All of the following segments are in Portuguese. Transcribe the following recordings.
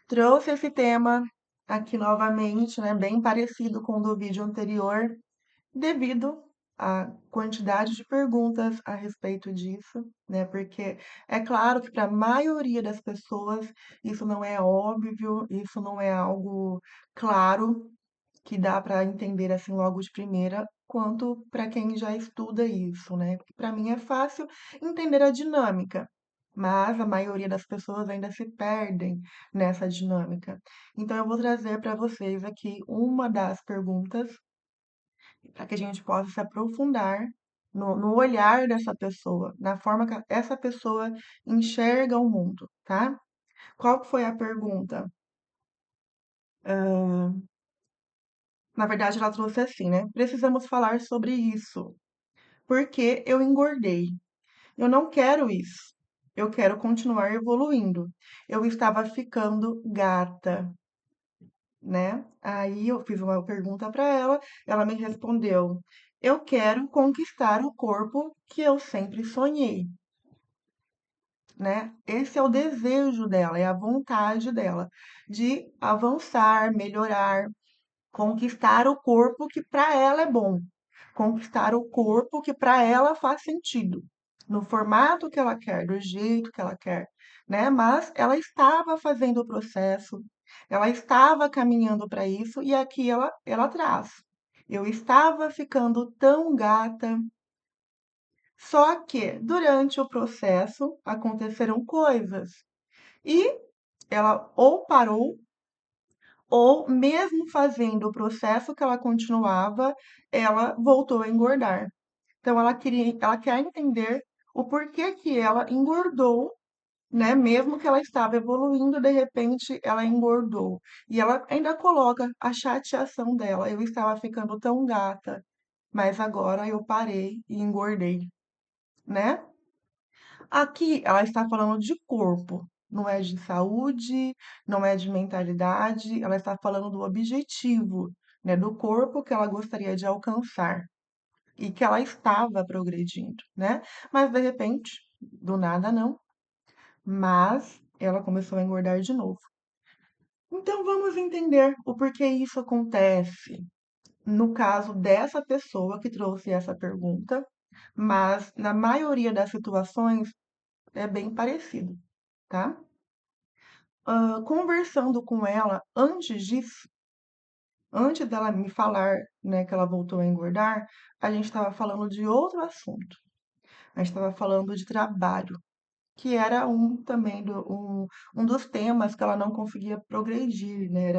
Trouxe esse tema aqui novamente, né, bem parecido com o do vídeo anterior, devido à quantidade de perguntas a respeito disso, né? Porque é claro que para a maioria das pessoas isso não é óbvio, isso não é algo claro que dá para entender assim logo de primeira, quanto para quem já estuda isso, né? Porque para mim é fácil entender a dinâmica, mas a maioria das pessoas ainda se perdem nessa dinâmica. Então eu vou trazer para vocês aqui uma das perguntas para que a gente possa se aprofundar no olhar dessa pessoa, na forma que essa pessoa enxerga o mundo, tá? Qual que foi a pergunta? Na verdade, ela trouxe assim, né? Precisamos falar sobre isso. Porque eu engordei. Eu não quero isso. Eu quero continuar evoluindo. Eu estava ficando gata, né? Aí eu fiz uma pergunta para ela, ela me respondeu: Eu quero conquistar o corpo que eu sempre sonhei, né? Esse é o desejo dela, é a vontade dela de avançar, melhorar, conquistar o corpo que para ela é bom, conquistar o corpo que para ela faz sentido, no formato que ela quer, do jeito que ela quer, né? Mas ela estava fazendo o processo, ela estava caminhando para isso e aqui ela traz. Eu estava ficando tão gata, só que durante o processo aconteceram coisas e ela ou parou ou mesmo fazendo o processo que ela continuava, ela voltou a engordar. Então ela quer entender o porquê que ela engordou, né? Mesmo que ela estava evoluindo, de repente ela engordou. E ela ainda coloca a chateação dela. Eu estava ficando tão gata, mas agora eu parei e engordei, né? Aqui ela está falando de corpo, não é de saúde, não é de mentalidade, ela está falando do objetivo, né, do corpo que ela gostaria de alcançar e que ela estava progredindo, né? Mas de repente, do nada não, mas ela começou a engordar de novo. Então vamos entender o porquê isso acontece no caso dessa pessoa que trouxe essa pergunta, mas na maioria das situações é bem parecido, tá? Conversando com ela antes disso, antes dela me falar, né, que ela voltou a engordar, a gente estava falando de outro assunto. A gente estava falando de trabalho, que era um também um dos temas que ela não conseguia progredir, né?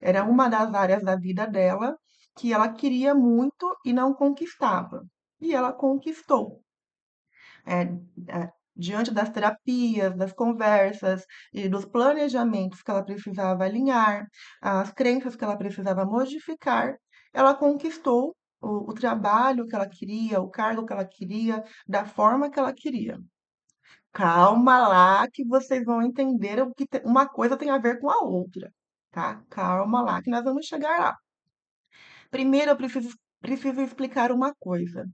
Era uma das áreas da vida dela que ela queria muito e não conquistava. E ela conquistou. É, diante das terapias, das conversas e dos planejamentos que ela precisava alinhar, as crenças que ela precisava modificar, ela conquistou o trabalho que ela queria, o cargo que ela queria, da forma que ela queria. Calma lá que vocês vão entender o que uma coisa tem a ver com a outra, tá? Calma lá que nós vamos chegar lá. Primeiro eu preciso explicar uma coisa.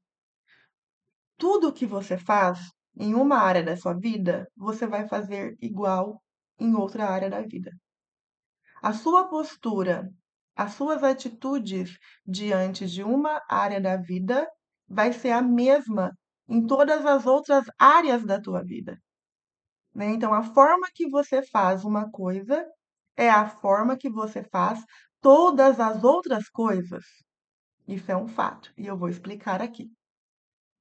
Tudo o que você faz em uma área da sua vida, você vai fazer igual em outra área da vida. A sua postura, as suas atitudes diante de uma área da vida vai ser a mesma em todas as outras áreas da tua vida, né? Então, a forma que você faz uma coisa é a forma que você faz todas as outras coisas. Isso é um fato, e eu vou explicar aqui.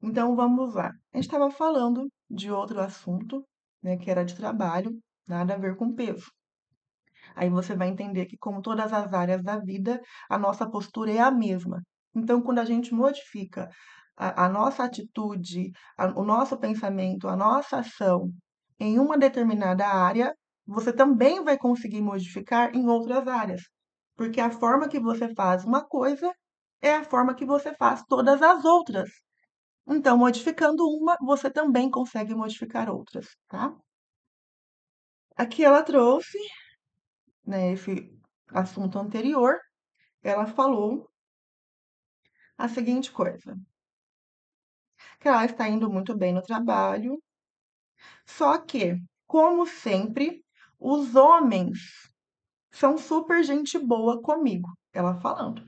Então vamos lá. A gente estava falando de outro assunto, né, que era de trabalho, nada a ver com peso. Aí você vai entender que, como todas as áreas da vida, a nossa postura é a mesma. Então, quando a gente modifica a nossa atitude, o nosso pensamento, a nossa ação em uma determinada área, você também vai conseguir modificar em outras áreas. Porque a forma que você faz uma coisa é a forma que você faz todas as outras. Então, modificando uma, você também consegue modificar outras, tá? Aqui ela trouxe, né, esse assunto anterior, ela falou a seguinte coisa, que ela está indo muito bem no trabalho, só que, como sempre, Os homens são super gente boa comigo, ela falando.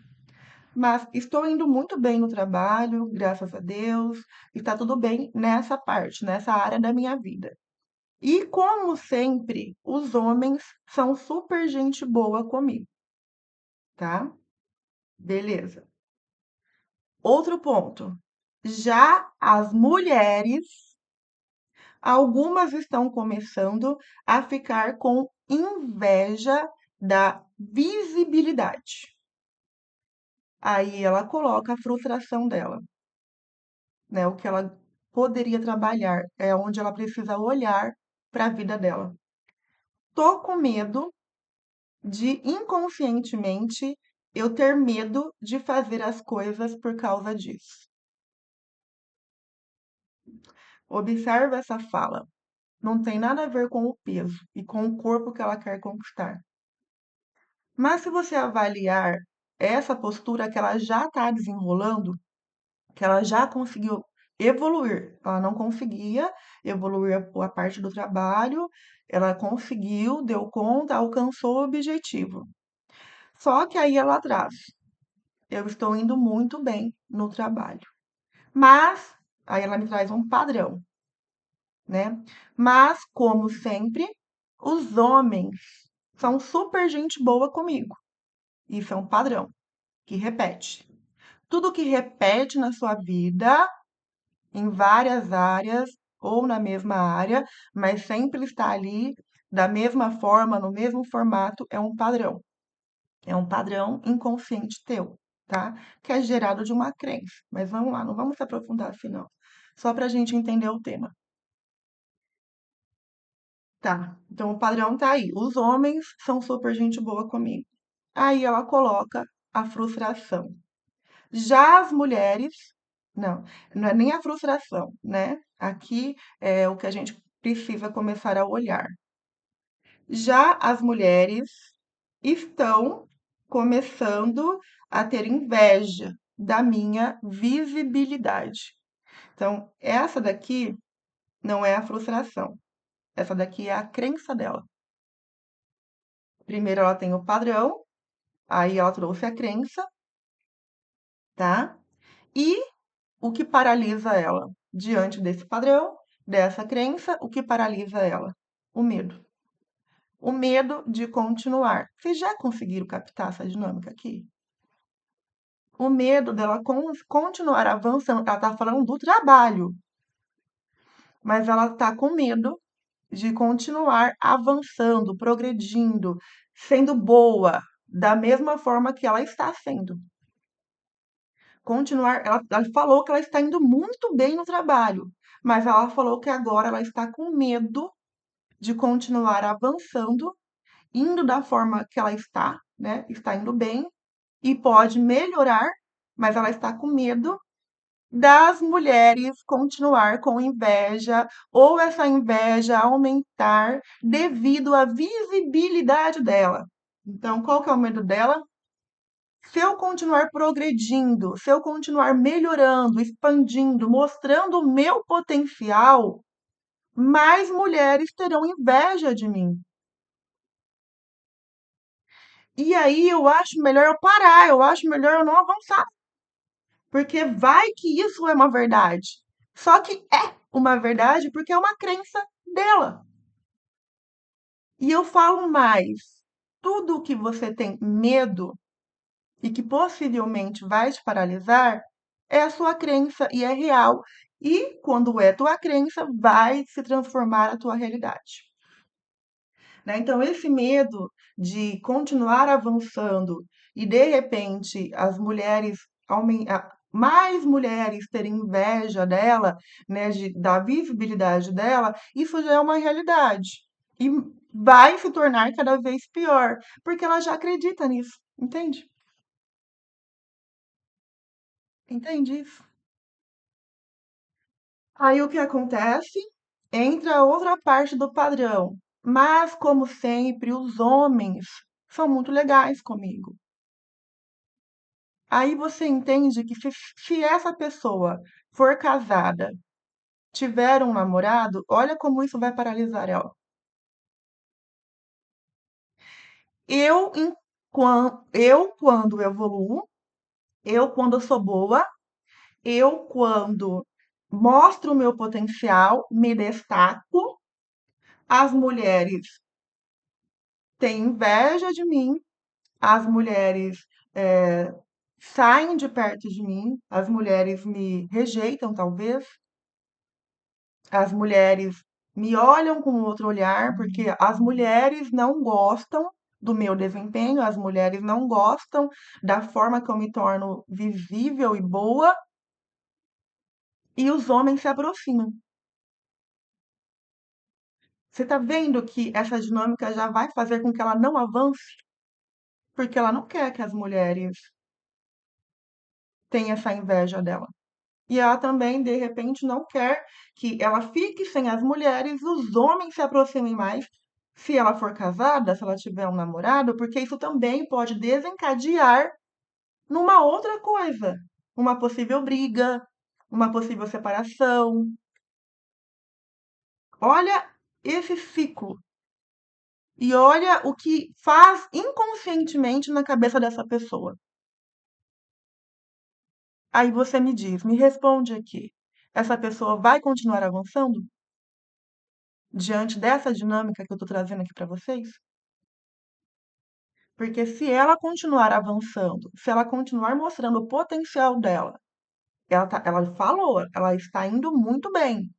Mas estou indo muito bem no trabalho, graças a Deus, está tudo bem nessa parte, nessa área da minha vida. E como sempre, os homens são super gente boa comigo, tá? Beleza. Outro ponto. Já as mulheres, algumas estão começando a ficar com inveja da visibilidade. Aí ela coloca a frustração dela, né? O que ela poderia trabalhar, é onde ela precisa olhar para a vida dela. Tô com medo de inconscientemente eu ter medo de fazer as coisas por causa disso. Observa essa fala. Não tem nada a ver com o peso e com o corpo que ela quer conquistar. Mas se você avaliar essa postura que ela já está desenrolando, que ela já conseguiu evoluir, ela não conseguia evoluir a parte do trabalho, ela conseguiu, deu conta, alcançou o objetivo. Só que aí ela traz, eu estou indo muito bem no trabalho. Mas, aí ela me traz um padrão, né? Mas, como sempre, os homens são super gente boa comigo. Isso é um padrão que repete. Tudo que repete na sua vida, em várias áreas ou na mesma área, mas sempre está ali da mesma forma, no mesmo formato, é um padrão. É um padrão inconsciente teu, tá? Que é gerado de uma crença. Mas vamos lá, não vamos se aprofundar assim, não. Só para a gente entender o tema. Tá, então o padrão tá aí. Os homens são super gente boa comigo. Aí ela coloca a frustração. Já as mulheres, não, não é nem a frustração, né? Aqui é o que a gente precisa começar a olhar. Já as mulheres estão começando a ter inveja da minha visibilidade. Então, essa daqui não é a frustração. Essa daqui é a crença dela. Primeiro ela tem o padrão, aí ela trouxe a crença, tá? E o que paralisa ela? Diante desse padrão, dessa crença, o que paralisa ela? O medo. O medo de continuar. Vocês já conseguiram captar essa dinâmica aqui? O medo dela continuar avançando. Ela está falando do trabalho, mas ela está com medo de continuar avançando, progredindo, sendo boa, da mesma forma que ela está sendo. Continuar, ela falou que ela está indo muito bem no trabalho, mas ela falou que agora ela está com medo de continuar avançando, indo da forma que ela está, né? Está indo bem e pode melhorar, mas ela está com medo das mulheres continuar com inveja ou essa inveja aumentar devido à visibilidade dela. Então, qual que é o medo dela? Se eu continuar progredindo, se eu continuar melhorando, expandindo, mostrando o meu potencial, mais mulheres terão inveja de mim. E aí eu acho melhor eu parar, eu acho melhor eu não avançar, porque vai que isso é uma verdade. Só que é uma verdade porque é uma crença dela. E eu falo mais, tudo que você tem medo e que possivelmente vai te paralisar, é a sua crença e é real. E quando é tua crença, vai se transformar a tua realidade. Né? Então, esse medo de continuar avançando e de repente as mulheres mais mulheres terem inveja dela, né, da visibilidade dela, isso já é uma realidade. E vai se tornar cada vez pior, porque ela já acredita nisso, entende? Entende isso? Aí o que acontece? Entra outra parte do padrão. Mas, como sempre, os homens são muito legais comigo. Aí você entende que se essa pessoa for casada, tiver um namorado, olha como isso vai paralisar ela. Eu quando evoluo, eu quando eu sou boa, eu quando mostro o meu potencial, me destaco, as mulheres têm inveja de mim, as mulheres eh, saem de perto de mim, as mulheres me rejeitam, talvez, as mulheres me olham com outro olhar, porque as mulheres não gostam do meu desempenho, as mulheres não gostam da forma que eu me torno visível e boa, e os homens se aproximam. Você está vendo que essa dinâmica já vai fazer com que ela não avance? Porque ela não quer que as mulheres tenham essa inveja dela. E ela também, de repente, não quer que ela fique sem as mulheres, os homens se aproximem mais, se ela for casada, se ela tiver um namorado, porque isso também pode desencadear numa outra coisa, uma possível briga, uma possível separação. Olha esse ciclo e olha o que faz inconscientemente na cabeça dessa pessoa. Aí você me diz, me responde aqui. Essa pessoa vai continuar avançando diante dessa dinâmica que eu estou trazendo aqui para vocês? Porque se ela continuar avançando, se ela continuar mostrando o potencial dela, ela falou, ela está indo muito bem.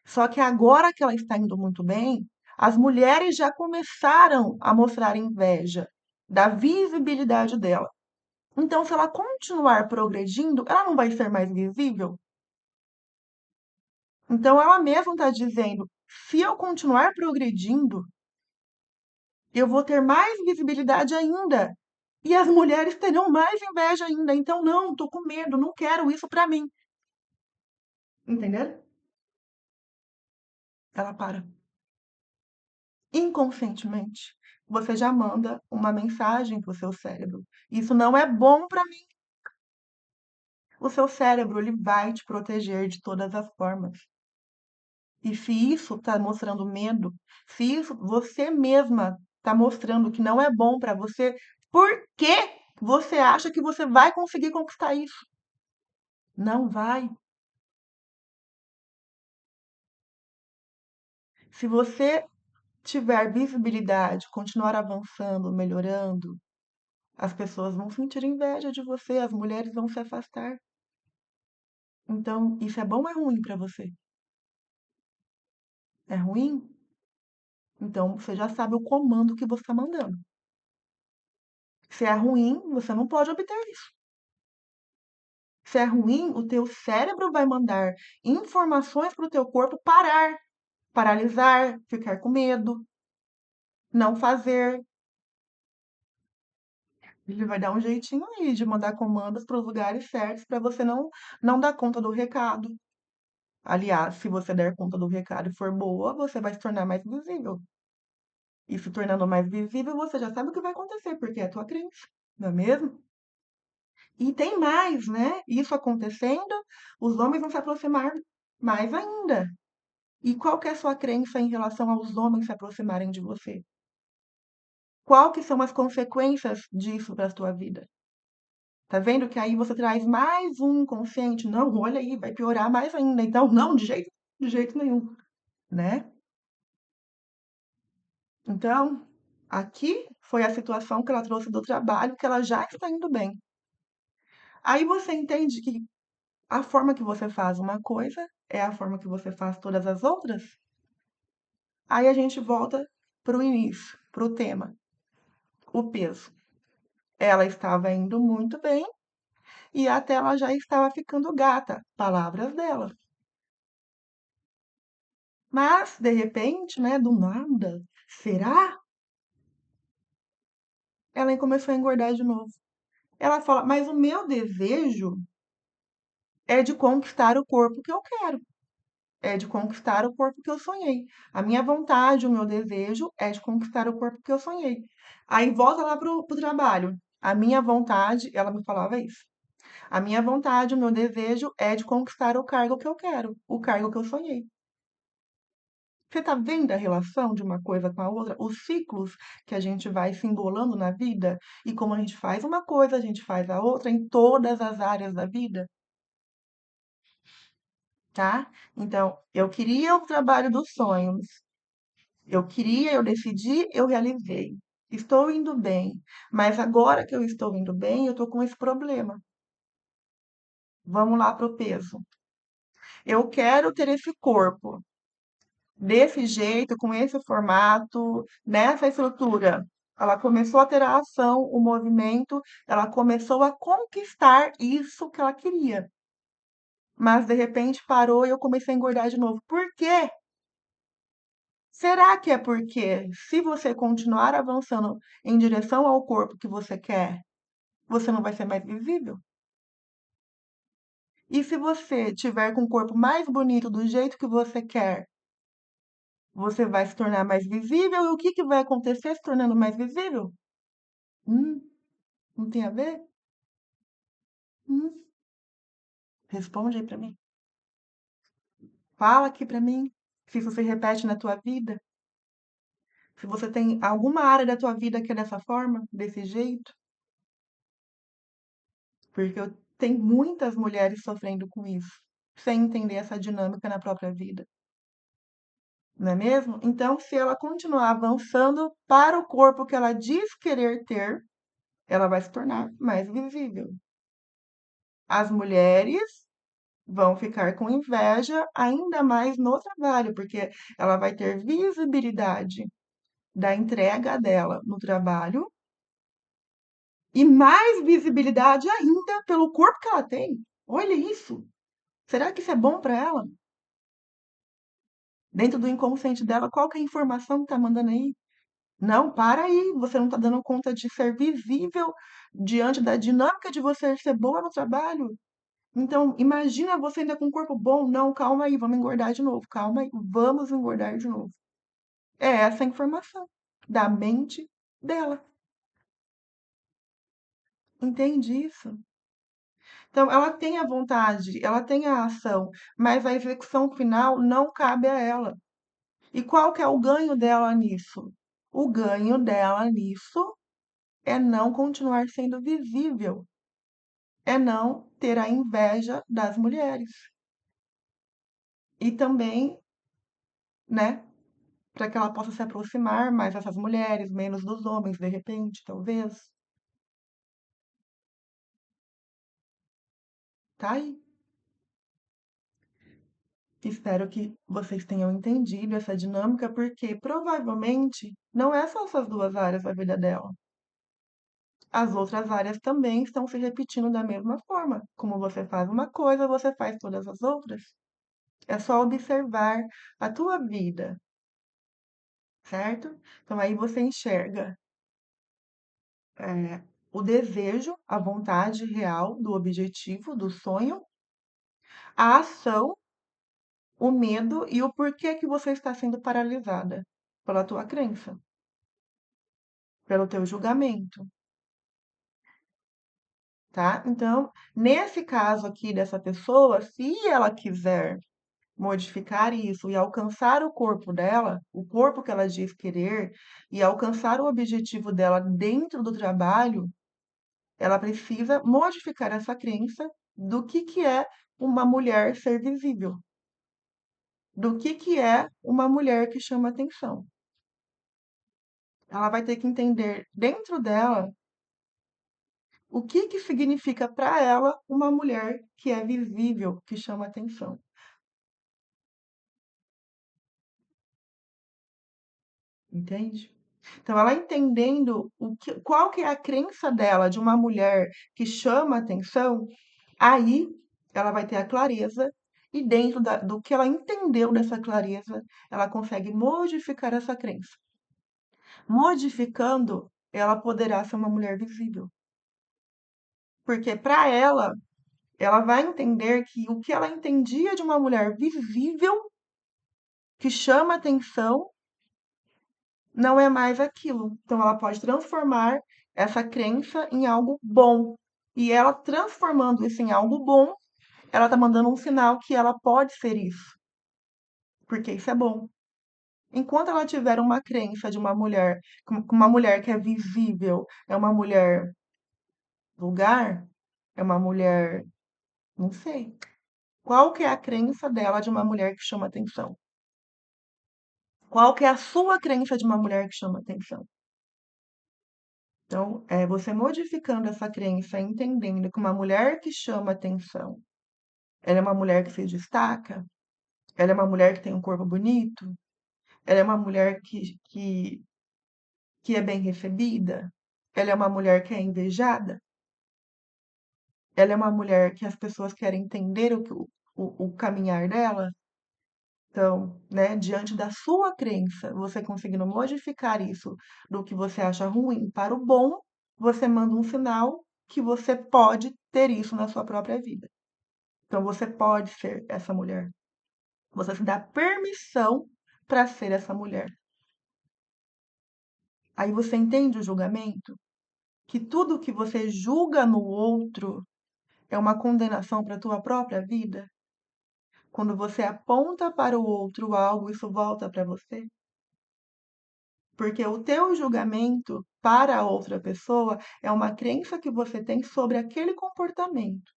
Só que agora que ela está indo muito bem, as mulheres já começaram a mostrar inveja da visibilidade dela. Então, se ela continuar progredindo, ela não vai ser mais visível? Então, ela mesma está dizendo: se eu continuar progredindo, eu vou ter mais visibilidade ainda. E as mulheres terão mais inveja ainda. Então, não, tô com medo, não quero isso pra mim. Entendeu? Ela para. Inconscientemente, você já manda uma mensagem pro seu cérebro. Isso não é bom pra mim. O seu cérebro, ele vai te proteger de todas as formas. E se isso tá mostrando medo, se isso você mesma tá mostrando que não é bom pra você, por que você acha que você vai conseguir conquistar isso? Não vai. Se você tiver visibilidade, continuar avançando, melhorando, as pessoas vão sentir inveja de você, as mulheres vão se afastar. Então, isso é bom ou é ruim para você? É ruim? Então, você já sabe o comando que você está mandando. Se é ruim, você não pode obter isso. Se é ruim, o teu cérebro vai mandar informações para o teu corpo parar, paralisar, ficar com medo, não fazer. Ele vai dar um jeitinho aí de mandar comandos para os lugares certos para você não dar conta do recado. Aliás, se você der conta do recado e for boa, você vai se tornar mais visível. E se tornando mais visível, você já sabe o que vai acontecer, porque é a tua crença, não é mesmo? E tem mais, né? Isso acontecendo, os homens vão se aproximar mais ainda. E qual que é a sua crença em relação aos homens se aproximarem de você? Qual que são as consequências disso para a tua vida? Tá vendo que aí você traz mais um inconsciente? Não, olha aí, vai piorar mais ainda. Então, não, de jeito nenhum, né? Então, aqui foi a situação que ela trouxe do trabalho, que ela já está indo bem. Aí você entende que a forma que você faz uma coisa é a forma que você faz todas as outras? Aí a gente volta para o início, para o tema, o peso. Ela estava indo muito bem e até ela já estava ficando gata, palavras dela. Mas, de repente, né, do nada, será? Ela começou a engordar de novo. Ela fala, mas o meu desejo é de conquistar o corpo que eu quero. É de conquistar o corpo que eu sonhei. A minha vontade, o meu desejo é de conquistar o corpo que eu sonhei. Aí volta lá pro trabalho. A minha vontade, ela me falava isso. A minha vontade, o meu desejo é de conquistar o cargo que eu quero, o cargo que eu sonhei. Você está vendo a relação de uma coisa com a outra? Os ciclos que a gente vai se embolando na vida e como a gente faz uma coisa, a gente faz a outra em todas as áreas da vida, tá? Então, eu queria o trabalho dos sonhos. Eu queria, eu decidi, eu realizei. Estou indo bem. Mas agora que eu estou indo bem, eu estou com esse problema. Vamos lá para o peso. Eu quero ter esse corpo, desse jeito, com esse formato, nessa estrutura. Ela começou a ter a ação, o movimento, ela começou a conquistar isso que ela queria. Mas de repente parou e eu comecei a engordar de novo. Por quê? Será que é porque se você continuar avançando em direção ao corpo que você quer, você não vai ser mais visível? E se você tiver com o corpo mais bonito do jeito que você quer, você vai se tornar mais visível? E o que que vai acontecer se tornando mais visível? Hum, não tem a ver? Hum, responde aí pra mim. Fala aqui pra mim se isso se repete na tua vida. Se você tem alguma área da tua vida que é dessa forma, desse jeito. Porque eu tenho muitas mulheres sofrendo com isso, sem entender essa dinâmica na própria vida, não é mesmo? Então, se ela continuar avançando para o corpo que ela diz querer ter, ela vai se tornar mais visível. As mulheres vão ficar com inveja ainda mais no trabalho, porque ela vai ter visibilidade da entrega dela no trabalho e mais visibilidade ainda pelo corpo que ela tem. Olha isso! Será que isso é bom para ela? Dentro do inconsciente dela, qual que é a informação que tá mandando aí? Não, para aí, você não tá dando conta de ser visível diante da dinâmica de você ser boa no trabalho. Então, imagina você ainda com um corpo bom. Não, calma aí, vamos engordar de novo. Calma aí, vamos engordar de novo. É essa a informação da mente dela. Entende isso? Então, ela tem a vontade, ela tem a ação, mas a execução final não cabe a ela. E qual que é o ganho dela nisso? O ganho dela nisso é não continuar sendo visível, é não ter a inveja das mulheres. E também, né, para que ela possa se aproximar mais dessas mulheres, menos dos homens, de repente, talvez. Tá aí. Espero que vocês tenham entendido essa dinâmica, porque provavelmente não é só essas duas áreas da vida dela. As outras áreas também estão se repetindo da mesma forma. Como você faz uma coisa, você faz todas as outras. É só observar a tua vida, certo? Então aí você enxerga o desejo, a vontade real do objetivo, do sonho, a ação, o medo e o porquê que você está sendo paralisada pela tua crença, pelo teu julgamento, tá? Então, nesse caso aqui dessa pessoa, se ela quiser modificar isso e alcançar o corpo dela, o corpo que ela diz querer, e alcançar o objetivo dela dentro do trabalho, ela precisa modificar essa crença do que é uma mulher ser visível, do que é uma mulher que chama atenção. Ela vai ter que entender dentro dela o que significa para ela uma mulher que é visível, que chama atenção. Entende? Então, ela entendendo qual que é a crença dela de uma mulher que chama atenção, aí ela vai ter a clareza e dentro do que ela entendeu dessa clareza, ela consegue modificar essa crença. Modificando, ela poderá ser uma mulher visível. Porque para ela vai entender que o que ela entendia de uma mulher visível, que chama atenção, não é mais aquilo. Então, ela pode transformar essa crença em algo bom. E ela transformando isso em algo bom, ela está mandando um sinal que ela pode ser isso, porque isso é bom. Enquanto ela tiver uma crença de uma mulher que é visível, é uma mulher vulgar, é uma mulher, não sei. Qual que é a crença dela de uma mulher que chama atenção? Qual que é a sua crença de uma mulher que chama atenção? Então, é você modificando essa crença, entendendo que uma mulher que chama atenção, ela é uma mulher que se destaca, ela é uma mulher que tem um corpo bonito, ela é uma mulher que é bem recebida, ela é uma mulher que é invejada, ela é uma mulher que as pessoas querem entender o caminhar dela. Então, né, diante da sua crença, você conseguindo modificar isso do que você acha ruim para o bom, você manda um sinal que você pode ter isso na sua própria vida. Então, você pode ser essa mulher. Você se dá permissão para ser essa mulher. Aí você entende o julgamento? Que tudo que você julga no outro é uma condenação para a tua própria vida? Quando você aponta para o outro algo, isso volta para você? Porque o teu julgamento para a outra pessoa é uma crença que você tem sobre aquele comportamento.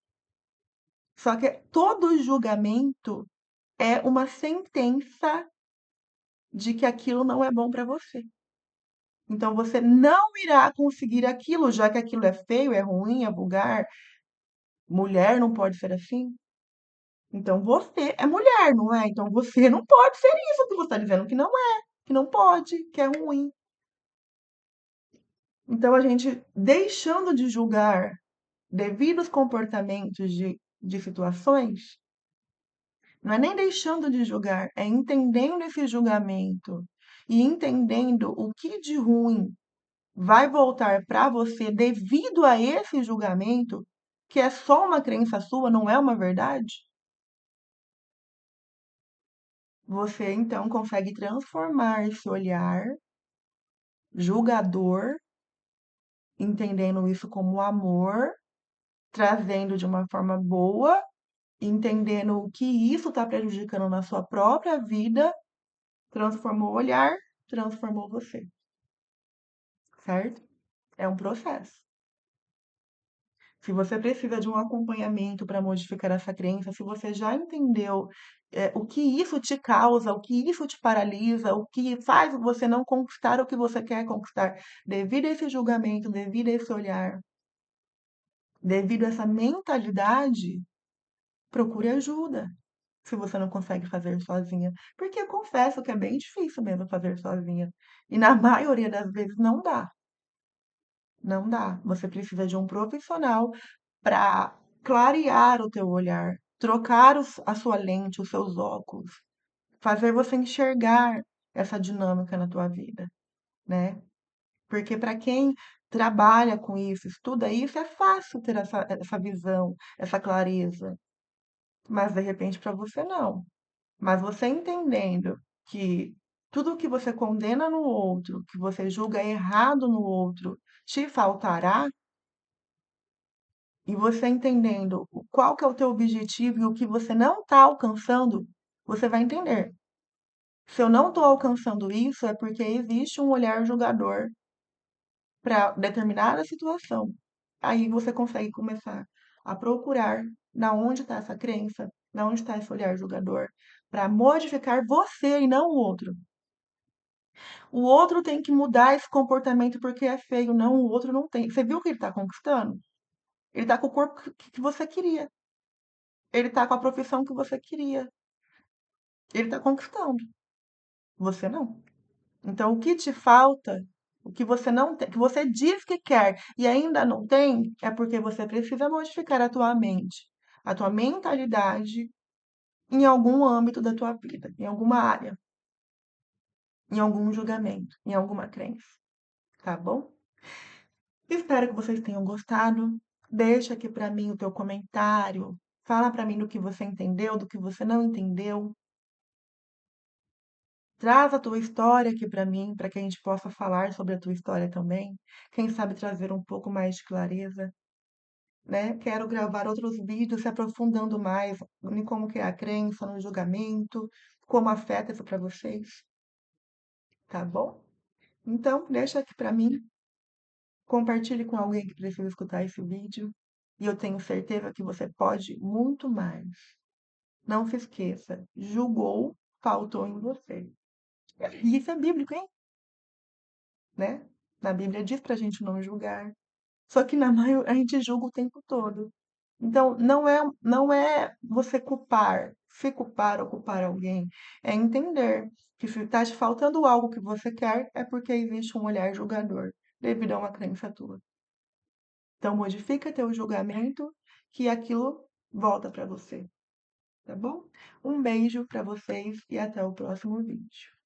Só que todo julgamento é uma sentença de que aquilo não é bom para você. Então você não irá conseguir aquilo, já que aquilo é feio, é ruim, é vulgar. Mulher não pode ser assim. Então você é mulher, não é? Então você não pode ser isso que você está dizendo que não é, que não pode, que é ruim. Então a gente deixando de julgar devidos comportamentos de situações, não é nem deixando de julgar, é entendendo esse julgamento e entendendo o que de ruim vai voltar para você devido a esse julgamento, que é só uma crença sua, não é uma verdade, você então consegue transformar esse olhar julgador, entendendo isso como amor, trazendo de uma forma boa, entendendo o que isso está prejudicando na sua própria vida, transformou o olhar, transformou você, certo? É um processo. Se você precisa de um acompanhamento para modificar essa crença, se você já entendeu o que isso te causa, o que isso te paralisa, o que faz você não conquistar o que você quer conquistar, devido a esse julgamento, devido a esse olhar, devido a essa mentalidade, procure ajuda. Se você não consegue fazer sozinha. Porque eu confesso que é bem difícil mesmo fazer sozinha. E na maioria das vezes não dá. Não dá. Você precisa de um profissional para clarear o teu olhar, trocar a sua lente, os seus óculos, fazer você enxergar essa dinâmica na tua vida, né? Porque para quem trabalha com isso, estuda isso, é fácil ter essa visão, essa clareza. Mas de repente para você não. Mas você entendendo que tudo que você condena no outro, que você julga errado no outro, te faltará, e você entendendo qual que é o teu objetivo e o que você não está alcançando, você vai entender. Se eu não estou alcançando isso, é porque existe um olhar julgador para determinada situação. Aí você consegue começar a procurar na onde está essa crença, na onde está esse olhar julgador, para modificar você e não o outro. O outro tem que mudar esse comportamento porque é feio. Não, o outro não tem. Você viu o que ele está conquistando? Ele está com o corpo que você queria. Ele está com a profissão que você queria. Ele está conquistando. Você não. Então, o que te falta, o que você não tem, que você diz que quer e ainda não tem, é porque você precisa modificar a tua mente, a tua mentalidade em algum âmbito da tua vida, em alguma área, em algum julgamento, em alguma crença. Tá bom? Espero que vocês tenham gostado. Deixa aqui para mim o teu comentário. Fala para mim do que você entendeu, do que você não entendeu. Traz a tua história aqui para mim, para que a gente possa falar sobre a tua história também. Quem sabe trazer um pouco mais de clareza, né? Quero gravar outros vídeos se aprofundando mais em como que é a crença, no julgamento, como afeta isso para vocês. tá bom? Então, deixa aqui pra mim, compartilhe com alguém que precisa escutar esse vídeo e eu tenho certeza que você pode muito mais. Não se esqueça, julgou, faltou em você. E isso é bíblico, hein? Né? Na Bíblia diz pra gente não julgar. Só que na maioria a gente julga o tempo todo. Então, não é você culpar, se culpar ou culpar alguém, é entender que se está te faltando algo que você quer, é porque existe um olhar julgador devido a uma crença tua. Então, modifica teu julgamento que aquilo volta para você, tá bom? Um beijo para vocês e até o próximo vídeo.